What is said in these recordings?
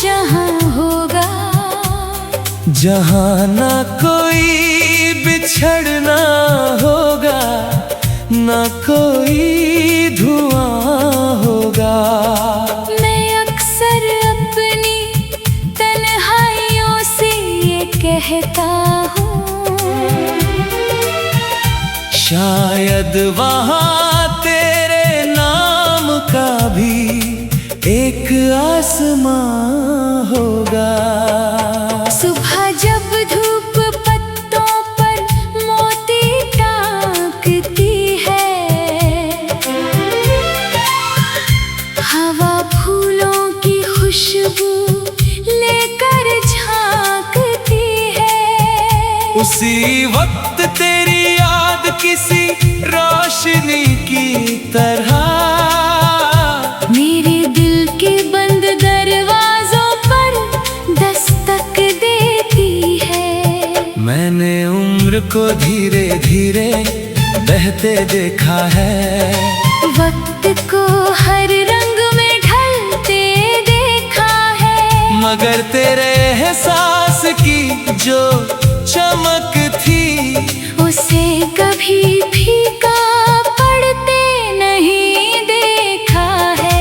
जहां होगा, जहां ना कोई बिछड़ना होगा, ना कोई धुआं होगा। मैं अक्सर अपनी तन्हाइयों से ये कहता हूँ, शायद वहां तेरे नाम का भी एक आसमां होगा। सुबह जब धूप पत्तों पर मोती टांकती है, हवा फूलों की खुशबू लेकर झांकती है, उसी वक्त तेरी याद किसी रोशनी की तरह मेरे दिल के बंद दरवाजों पर दस्तक देती है। मैंने उम्र को धीरे धीरे बहते देखा है, वक्त को हर रंग में ढलते देखा है, मगर तेरे एहसास की जो चमक थी, उसे कभी फीका पड़ते नहीं देखा है।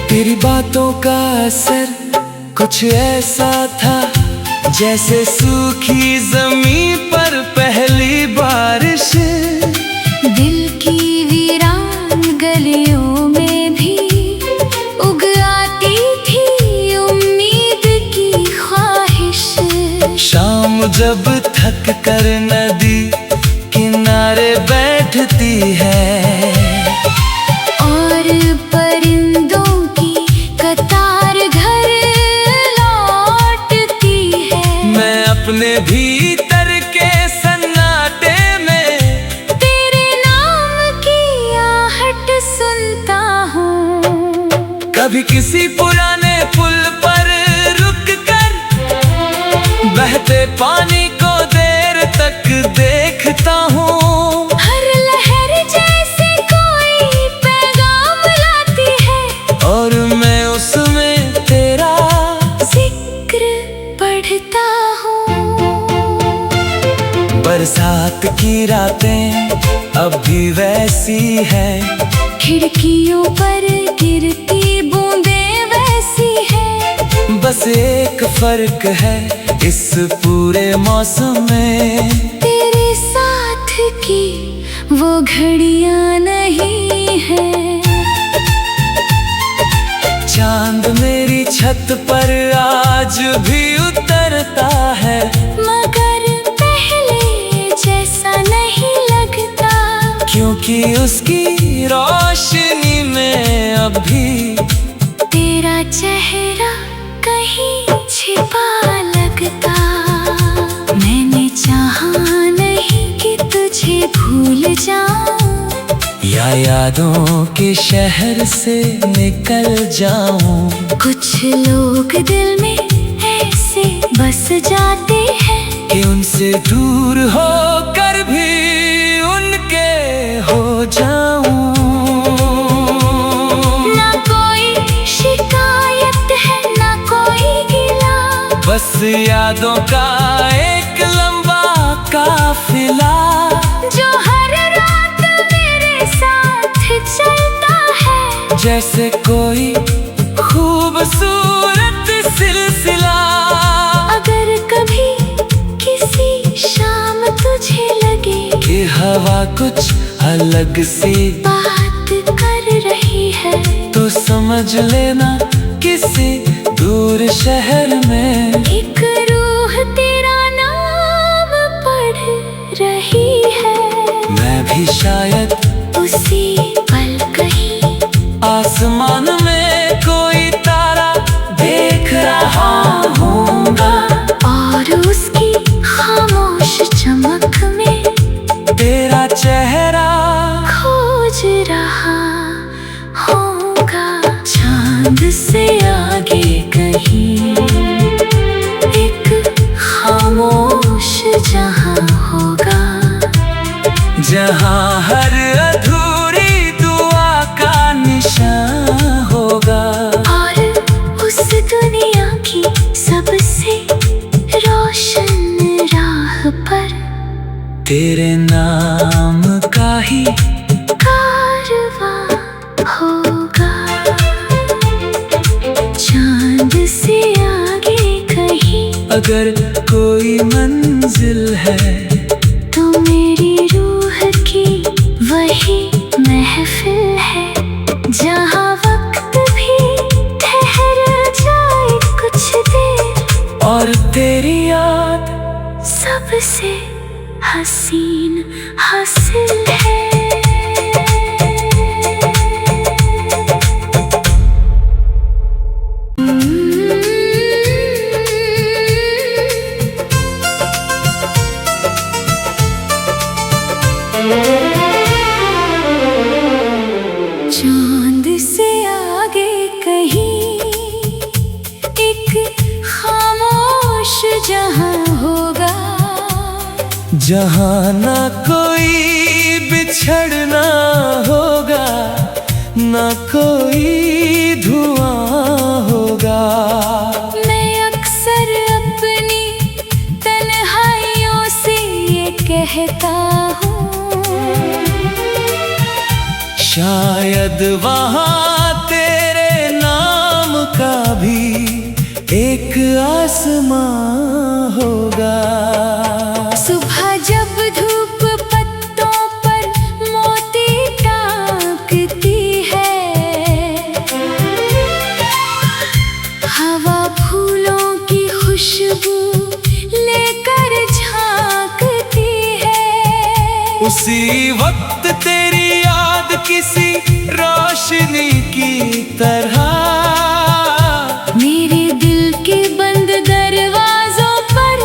तेरी बातों का असर कुछ ऐसा था, जैसे सूखी जमीन पर पहली बारिश। दिल की वीरान गलियों में भी उग आती थी उम्मीद की ख्वाहिश। शाम जब थक कर नदी किनारे बैठती है, और परिंदों की कतार घर लौटती है, मैं अपने भीतर के सन्नाटे में तेरे नाम की आहट सुनता हूँ। कभी किसी पुराने पुल पर रुक कर बहते पानी को देर तक देखता हूँ, हर लहर जैसे कोई पैगाम लाती है, और मैं उसमें तेरा जिक्र पढ़ता हूँ। बरसात की रातें अब भी वैसी हैं, खिड़कियों पर गिरती बूंदें वैसी हैं, बस एक फर्क है इस पूरे मौसम में, तेरे साथ की वो घड़ियां नहीं है। चांद मेरी छत पर आज भी उतरता है, मगर पहले जैसा नहीं लगता, क्योंकि उसकी रोशनी में अब भी तेरा चेहरा कहीं छिपा लगता। मैंने चाहा नहीं कि तुझे भूल जाऊं, या यादों के शहर से निकल जाऊं। कुछ लोग दिल में ऐसे बस जाते हैं कि उनसे दूर होकर भी उनके हो जाऊं। ना कोई शिकायत है ना कोई गिला, बस यादों का एक लंबा काफिला, जो हर रात मेरे साथ चलता है, जैसे कोई खूबसूरत सिलसिला। अगर कभी किसी शाम तुझे लगे कि हवा कुछ अलग सी बात कर रही है, तो समझ लेना किसी दूर शहर में एक रूह तेरा नाम पढ़ रही है। मैं भी शायद उसी पल कहीं आसमान में कोई तारा देख रहा हूँगा, और उसकी खामोश चमक में तेरा चेहरा खोज रहा होगा। चांद से आगे कहीं एक खामोश जहां होगा, जहां हर अधूरी दुआ का निशान होगा। और उस दुनिया की सबसे रोशन राह पर तेरे नाम का ही कारवां होगा। चांद से आगे कहीं अगर कोई मंजिल है तो मेरी रूह की वही महफिल है, जहाँ वक्त भी ठहर जाए कुछ देर और तेरी याद सबसे हसीन हासिल है। चांद से आगे कहीं एक खामोश जहां होगा, जहां ना कोई बिछड़ना होगा, ना कोई धुआं होगा। मैं अक्सर अपनी तन्हाइयों से ये कहता हूँ, शायद वहाँ तेरे नाम का भी एक आसमां होगा। सुबह जब धूप पत्तों पर मोती टांकती है, हवा फूलों की खुशबू लेकर झांकती है। उसी वक्त तेरी याद किसी रोशनी की तरह मेरे दिल के बंद दरवाजों पर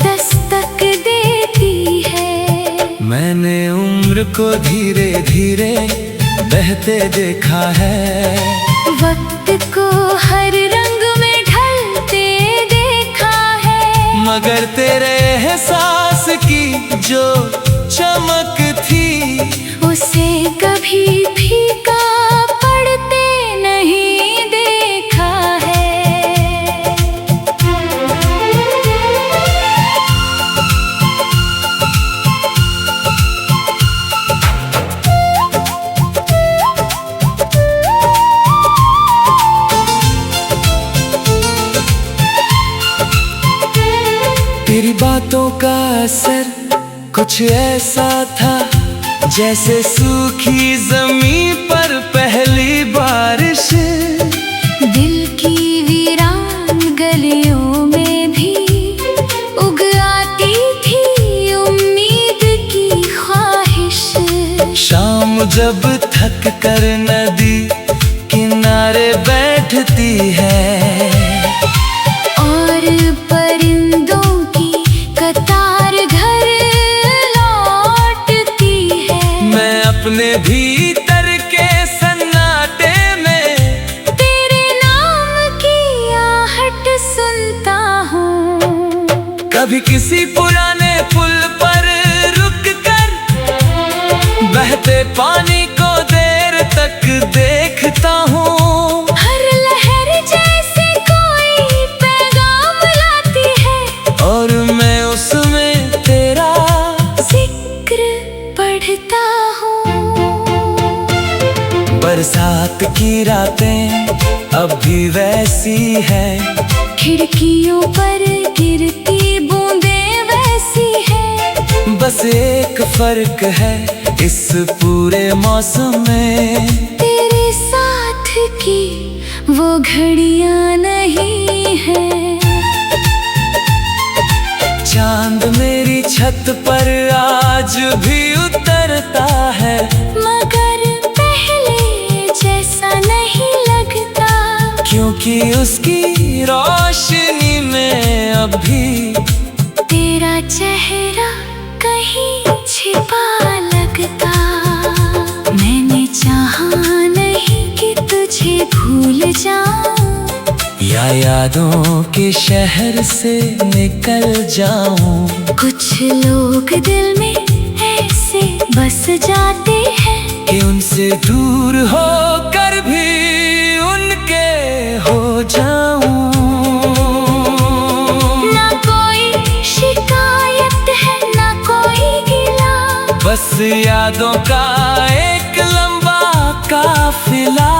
दस्तक देती है। मैंने उम्र को धीरे धीरे बहते देखा है, वक्त को हर रंग में ढलते देखा है, मगर तेरे एहसास की जो चमक थी उसे कभी फीका पड़ते नहीं देखा है। तेरी बातों का असर कुछ ऐसा था जैसे सूखी जमीन पर पहली बारिश। दिल की वीरान गलियों में भी उग आती थी उम्मीद की ख्वाहिश। शाम जब थक कर नदी किनारे बैठती है और परिंदों की कतार घर लौटती है, मैं अपने भीतर के सन्नाटे में तेरे नाम की आहट सुनता हूँ। कभी किसी पुराने पुल पर रुक कर बहते पानी को देर तक देखता हूँ। हर लहर जैसे कोई पैगाम लाती है और मैं उसमें तेरा जिक्र पढ़ता हूँ। बरसात की रातें अब भी वैसी है, खिड़कियों पर गिरती बूंदें वैसी है, बस एक फर्क है इस पूरे मौसम में, तेरे साथ की वो घड़ियां नहीं है। चांद मेरी छत पर आज भी उतरता है, मगर पहले जैसा नहीं लगता, क्योंकि उसकी रोशनी में अब भी तेरा चेहरा कहीं छिपा लगता। मैंने चाहा नहीं कि तुझे भूल जाऊं, यादों के शहर से निकल जाऊं। कुछ लोग दिल में ऐसे बस जाते हैं कि उनसे दूर होकर भी उनके हो जाऊं। ना कोई शिकायत है ना कोई गिला, बस यादों का एक लंबा काफिला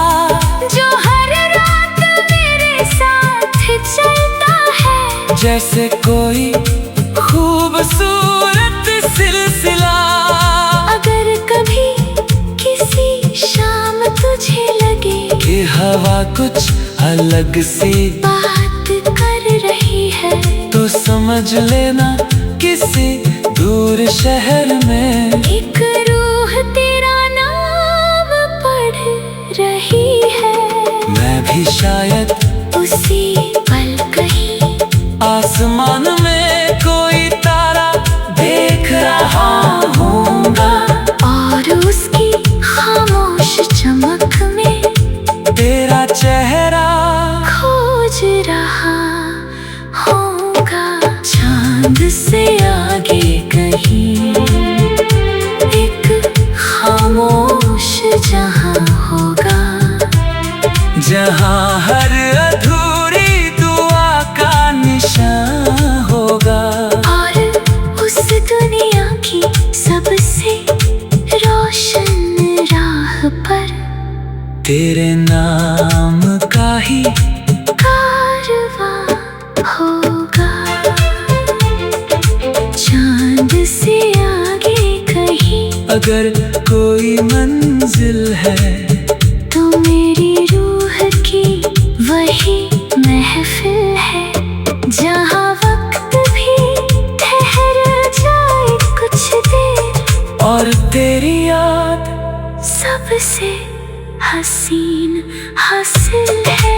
जो हर रात मेरे साथ चलता है। जैसे कोई खूबसूरत सिलसिला। अगर कभी किसी शाम तुझे लगे कि हवा कुछ अलग सी बात कर रही है, तो समझ लेना किसी दूर शहर में एक रूह तेरा नाम पढ़ रही है। मैं भी शायद उसी पल कहीं आसमान में कोई तारा देख रहा हूँगा, और उसकी खामोश चमक में तेरा चेहरा खोज रहा होगा। चांद से आगे कहीं एक खामोश जहां होगा, जहाँ हर अधूरी दुआ का निशान होगा। और उस दुनिया की सबसे रोशन राह पर तेरे नाम का ही कारवां होगा। चांद से आगे कहीं अगर कोई मंजिल है, तो मेरी रूह की वही महफिल है, जहाँ वक्त भी ठहर जाए कुछ देर, और तेरी याद सबसे हसीन हासिल है।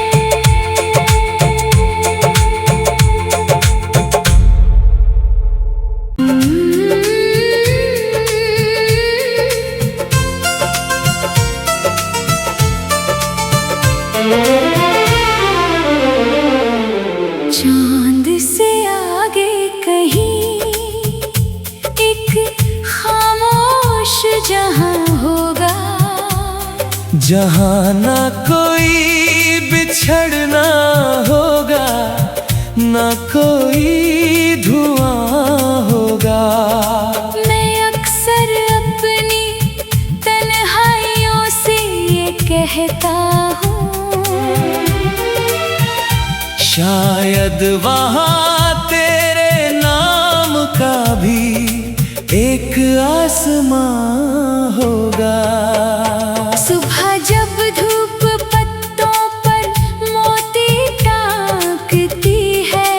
चांद से आगे कहीं एक खामोश जहां होगा, जहाँ ना कोई बिछड़ना होगा, ना कोई धुआं होगा। मैं अक्सर अपनी तन्हाइयों से ये कहता हूँ, शायद वहाँ तेरे नाम का भी एक आसमां होगा। सुबह जब धूप पत्तों पर मोती टांकती है,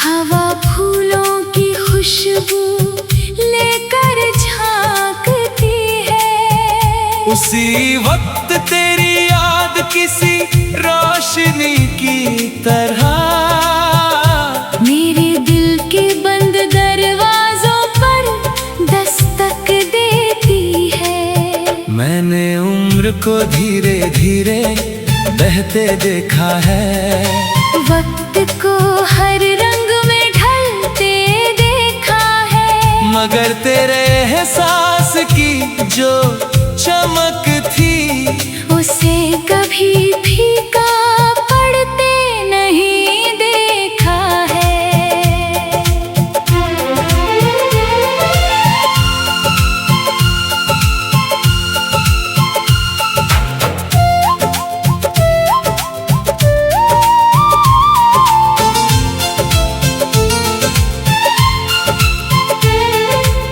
हवा फूलों की खुशबू लेकर झांकती है। उसी वक्त तेरी याद किसी रोशनी की तरह मेरे दिल के बंद दरवाजों पर दस्तक देती है। मैंने उम्र को धीरे धीरे बहते देखा है, वक्त को हर रंग में ढलते देखा है, मगर तेरे एहसास की जो चमक थी, उसे कभी फीका पड़ते नहीं देखा है।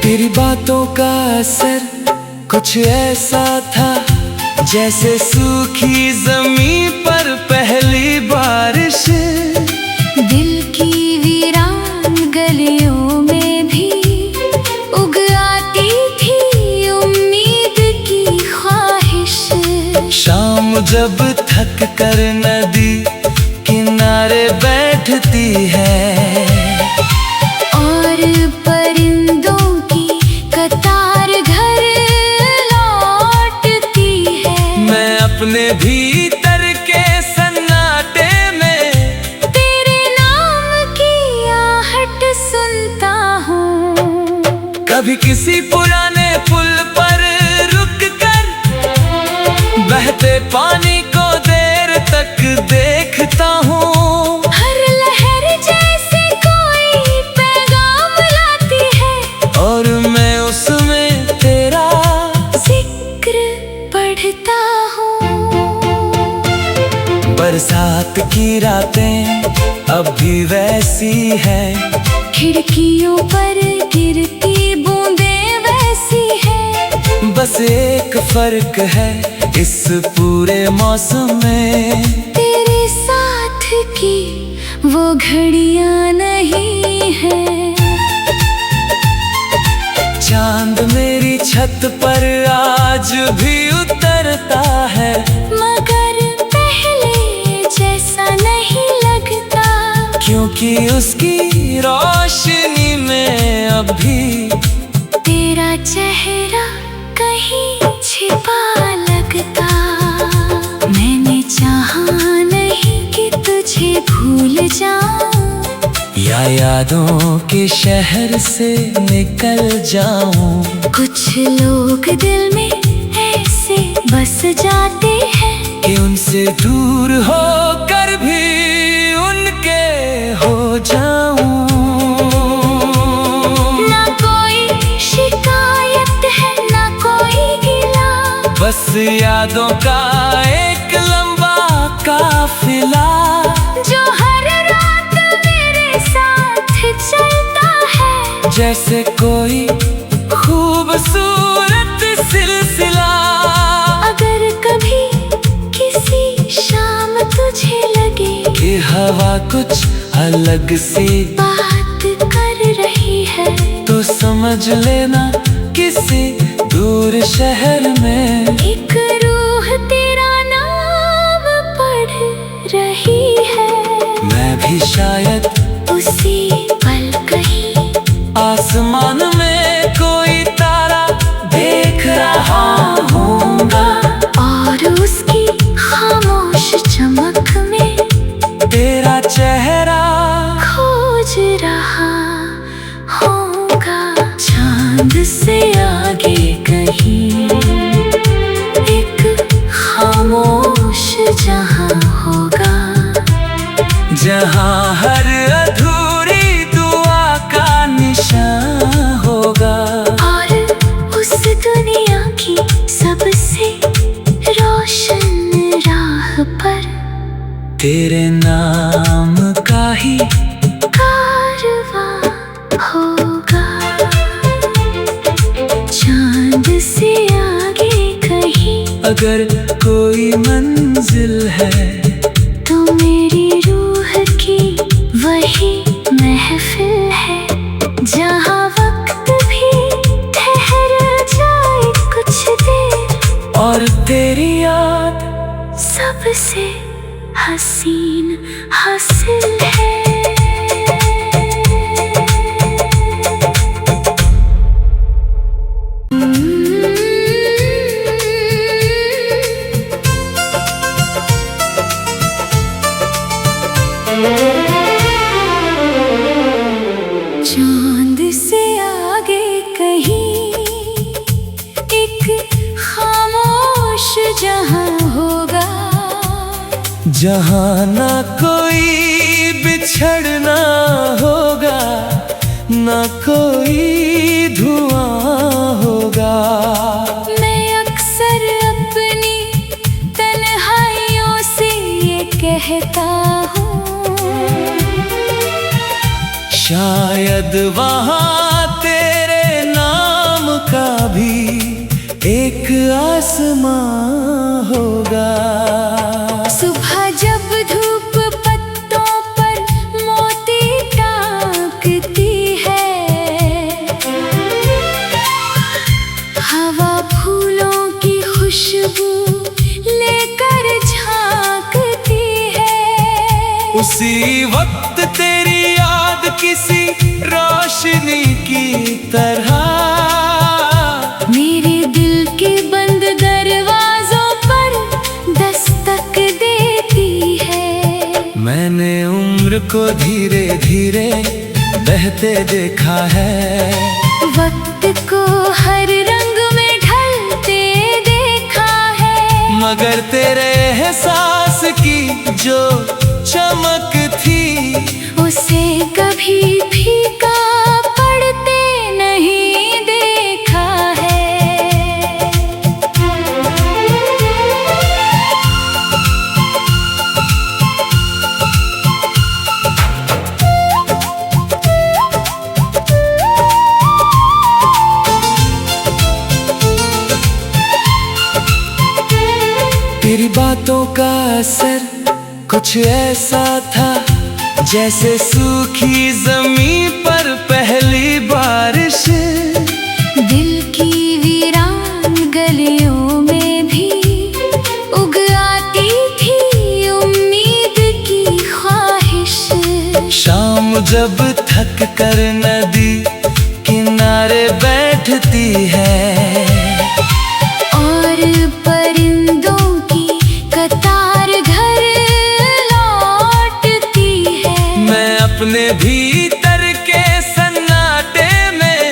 तेरी बातों का असर कुछ ऐसा था, जैसे सूखी जमीन पर पहली बारिश। दिल की वीरान गलियों में भी उग आती थी उम्मीद की ख्वाहिश। शाम जब थक कर नदी किनारे बैठती है, और परिंदों की कतार घर लौटती है, मैं अपने भी किसी पुराने पुल पर रुक कर बहते पानी को देर तक देखता हूँ। हर लहर जैसे कोई पैगाम लाती है और मैं उसमें तेरा जिक्र पढ़ता हूँ। बरसात की रातें अब भी वैसी हैं, खिड़कियों पर गिरती बूंदें वैसी हैं। बस एक फर्क है इस पूरे मौसम में, तेरे साथ की वो घड़ियां नहीं है। चांद मेरी छत पर आज भी उतरता है, मगर पहले जैसा नहीं लगता, क्योंकि उसकी रोशनी में अब भी तेरा चेहरा कहीं छिपा लगता। मैंने चाहा नहीं कि तुझे भूल जाऊं, या यादों के शहर से निकल जाऊं। कुछ लोग दिल में ऐसे बस जाते हैं कि उनसे दूर होकर भी उनके हो जाऊं। ना कोई शिकायत है ना कोई गिला, बस यादों का एक लंबा काफिला, जो हर रात मेरे साथ चलता है, जैसे कोई खूबसूरत सिलसिला। अगर कभी किसी शाम तुझे लगे कि हवा कुछ अलग सी बात कर रही है, तो समझ लेना किसी दूर शहर में एक रूह तेरा नाम पढ़ रही है। मैं भी शायद उसी पल कहीं आसमान में कोई तारा देख रहा हूँगा, और उसकी खामोश चमक में तेरा चेहरा खोज रहा होगा। चांद से आगे कहीं एक खामोश जहां होगा, जहाँ हर अधूरी दुआ का निशान होगा। और उस दुनिया की सबसे रोशन राह पर तेरे नाम का ही कारवां होगा। चांद से आगे कहीं अगर कोई मंजिल है, तो मेरी रूह की वही महफिल है, जहाँ वक्त भी ठहर जाए कुछ देर, और तेरी याद सबसे हसीन हासिल है। चांद से आगे कहीं एक खामोश जहां होगा, जहाँ ना कोई बिछड़ना होगा, ना कोई धुआं होगा। मैं अक्सर अपनी तन्हाइयों से ये कहता हूँ, शायद वहाँ तेरे नाम का भी एक आसमां होगा। सुबह जब धूप पत्तों पर मोती टांकती है, हवा फूलों की खुशबू लेकर झांकती है, उसी वक्त तेरी याद किसी रोशनी की तरह मेरे दिल के बंद दरवाजों पर दस्तक देती है। मैंने उम्र को धीरे धीरे बहते देखा है, वक्त को हर रंग में ढलते देखा है, मगर तेरे एहसास की जो चमक थी उसे कभी फीका पड़ते नहीं देखा है। तेरी बातों का असर कुछ ऐसा था जैसे सूखी जमीन पर पहली बारिश। दिल की वीरान गलियों में भी उग आती थी उम्मीद की ख्वाहिश। शाम जब थक कर नदी किनारे बैठती है और परिंदों की कतार घर लौटती है, मैं अपने भीतर के सन्नाटे में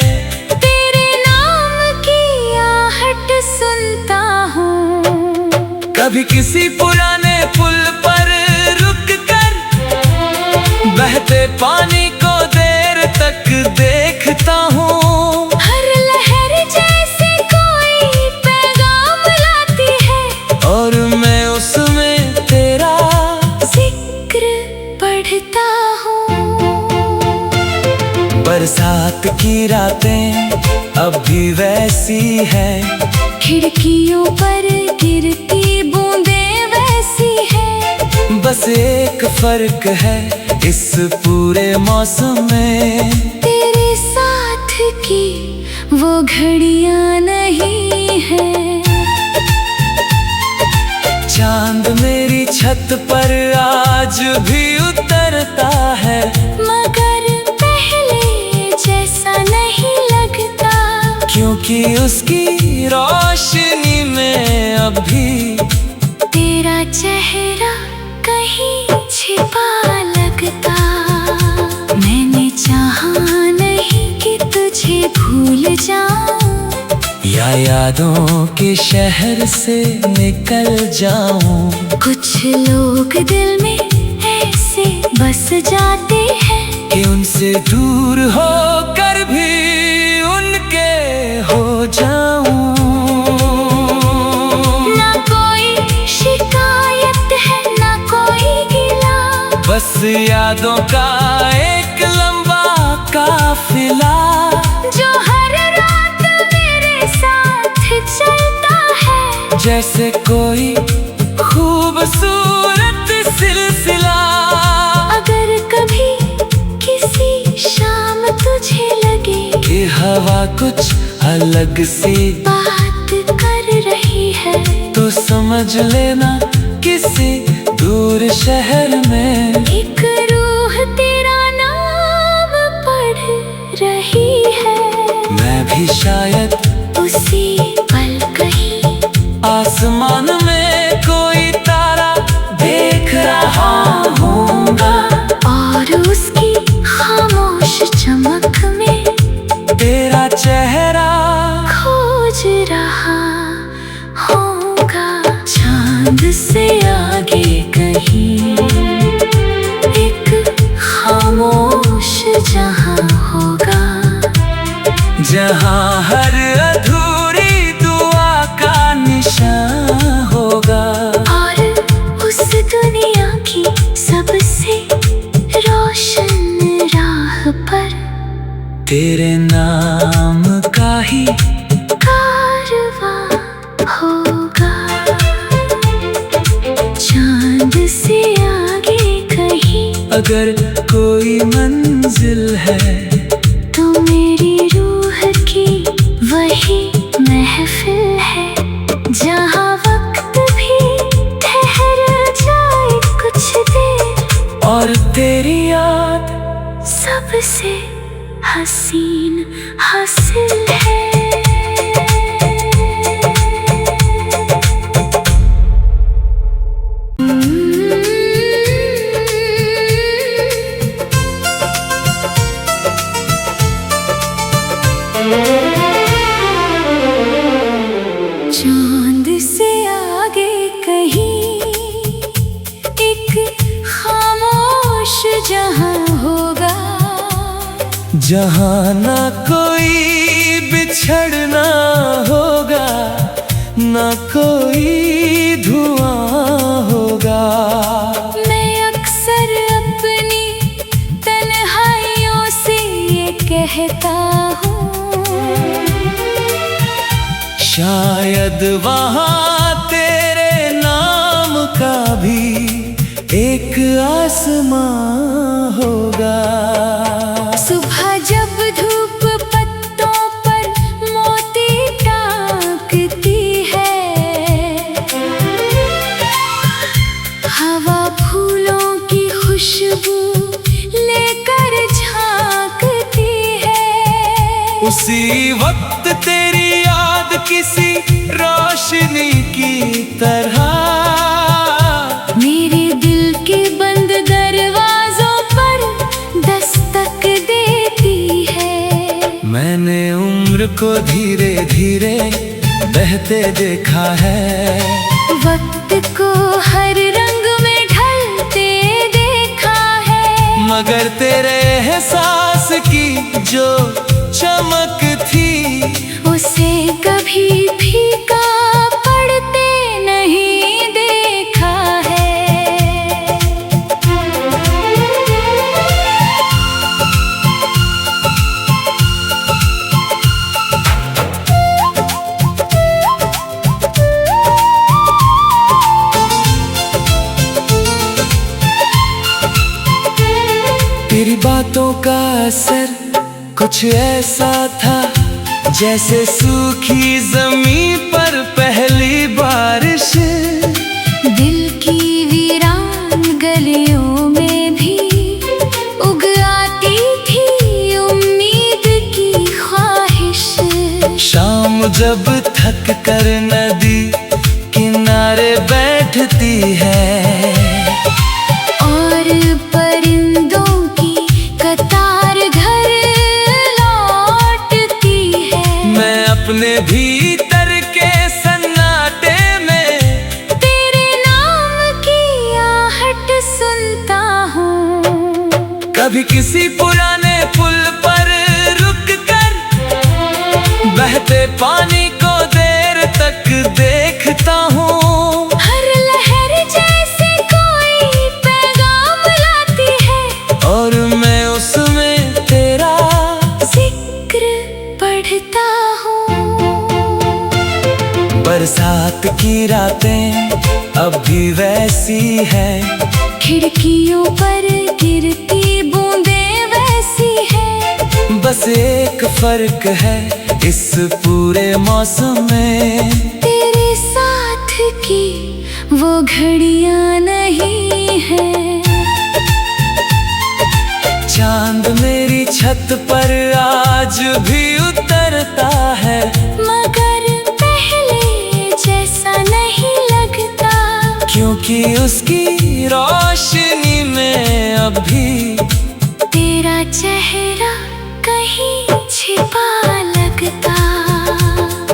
तेरे नाम की आहट सुनता हूँ। कभी किसी पुराने पुल पर रुक कर बहते पानी को देर तक देखता हूँ। हर लहर जैसे कोई पैगाम लाती है और मैं उसमें तेरा जिक्र पढ़ता हूँ। बरसात की रातें अब भी वैसी है, खिड़कियों पर गिरती बूंदें वैसी है, बस एक फर्क है इस पूरे मौसम में तेरे साथ की वो घड़ियां नहीं है। चांद मेरी छत पर आज भी उतरता है, मगर पहले जैसा नहीं लगता, क्योंकि उसकी रोशनी में अब भी तेरा चेहरा कहीं छिपा लगता। मैंने चाहा नहीं कि तुझे भूल जाऊं, या यादों के शहर से निकल जाऊं। कुछ लोग दिल में ऐसे बस जाते हैं कि उनसे दूर होकर भी उनके हो जाऊं। ना कोई शिकायत है ना कोई गिला, बस यादों का एक लंबा काफिला जो हर रात मेरे साथ चलता है, जैसे कोई खूबसूरत सिलसिला। अगर कभी किसी शाम तुझे लगे कि हवा कुछ अलग सी बात कर रही है, तो समझ लेना किसी दूर शहर में एक रूह तेरा नाम पढ़ रही है। मैं भी शायद उसी पल कहीं आसमान में कोई तारा देख रहा हूँगा, और उसकी खामोश चमक में तेरा चेहरा खोज रहा होगा। चांद से आगे कहीं एक खामोश जहां होगा, जहाँ हर अधूरी दुआ का निशान होगा। और उस दुनिया की सबसे रोशन राह पर तेरे नाम का ही कारवां होगा। चांद से आगे कहीं अगर कोई मंजिल है तो मेरी रूह की वही महफिल है, जहाँ वक्त भी ठहर जाए कुछ देर, और तेरी याद सबसे हसीन हासिल है। जहाँ ना कोई बिछड़ना होगा, ना कोई धुआं होगा। मैं अक्सर अपनी तन्हाइयों से ये कहता हूँ, शायद वहाँ तेरे नाम का भी एक आसमां होगा। सुबह जब धूप पत्तों पर मोती टांकती है, हवा फूलों की खुशबू लेकर झांकती है, उसी वक्त तेरी याद किसी रोशनी की तरह मेरे दिल के बंद दरवाजों पर दस्तक देती है। मैंने उम्र को धीरे धीरे बहते देखा है, वक्त को हर रंग में ढलते देखा है, मगर तेरे एहसास की जो चमक थी उसे कभी फीका पड़ते नहीं देखा है। तेरी बातों का असर कुछ ऐसा था जैसे सूखी जमीन पर पहली बारिश। दिल की वीरान गलियों में भी उग आती थी उम्मीद की ख्वाहिश। शाम जब थक कर नदी किनारे बैठती है और परिंदों की कतार घर लौटती है, मैं अपने भीतर के सन्नाटे में तेरे नाम की आहट सुनता हूँ। कभी किसी पुराने पुल पर रुक कर बहते पानी को देर तक देखता हूँ। हर लहर जैसे कोई पैगाम लाती है और मैं उसमें तेरा जिक्र पढ़ता हूँ। बरसात की रातें अब भी वैसी हैं, खिड़कियों पर गिरती बूंदें वैसी हैं, बस एक फर्क है इस पूरे मौसम में, तेरे साथ की वो घड़ियां नहीं है। चांद मेरी छत पर आज भी उतरता है, मगर पहले जैसा नहीं लगता, क्योंकि उसकी रोशनी में अब भी तेरा चेहरा कहीं छिपा लगता।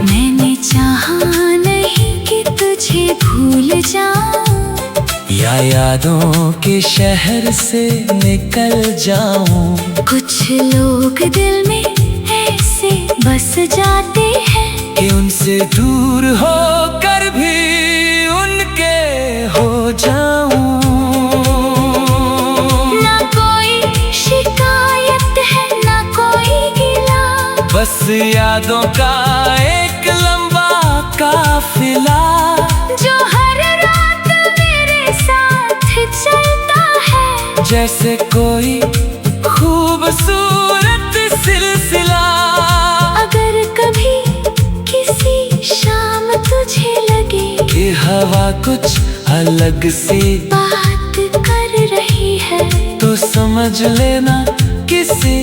मैंने चाहा नहीं कि तुझे भूल जाऊं, या यादों के शहर से निकल जाऊं। कुछ लोग दिल में ऐसे बस जाते हैं कि उनसे दूर होकर भी उनके हो जाऊं। ना कोई शिकायत है ना कोई गिला, बस यादों का एक लंबा काफिला जो हर रात मेरे साथ चलता है, जैसे कोई खूबसूरत सिलसिला। अगर कभी किसी शाम तुझे लगे कि हवा कुछ अलग सी बात कर रही है, तो समझ लेना किसी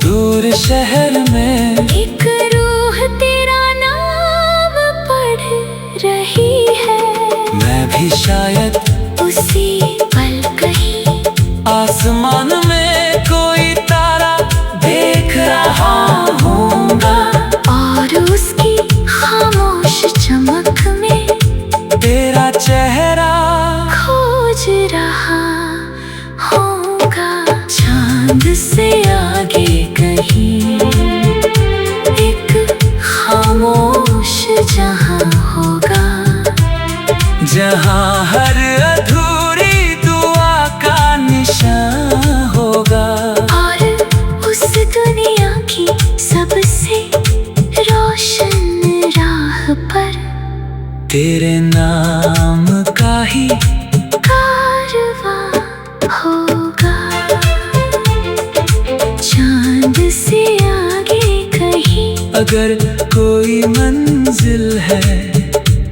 दूर शहर में एक रूह तेरा नाम पढ़ रही है। मैं भी शायद उसी पल कहीं आसमान में कोई तारा देख रहा हूँगा, और उसकी खामोश चमक में तेरा चेहरा खोज रहा होगा। चांद से आगे कहीं यहाँ हर अधूरी दुआ का निशान होगा। और उस दुनिया की सबसे रोशन राह पर तेरे नाम का ही कारवां होगा। चांद से आगे कहीं अगर कोई मंजिल है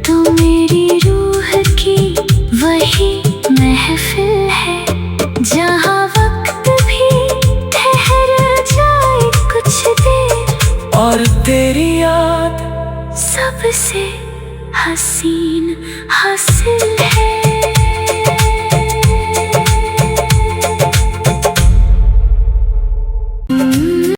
तो मेरी रूह की वही महफिल है, जहाँ वक्त भी ठहर जाए कुछ देर और तेरी याद सबसे हसीन हासिल है।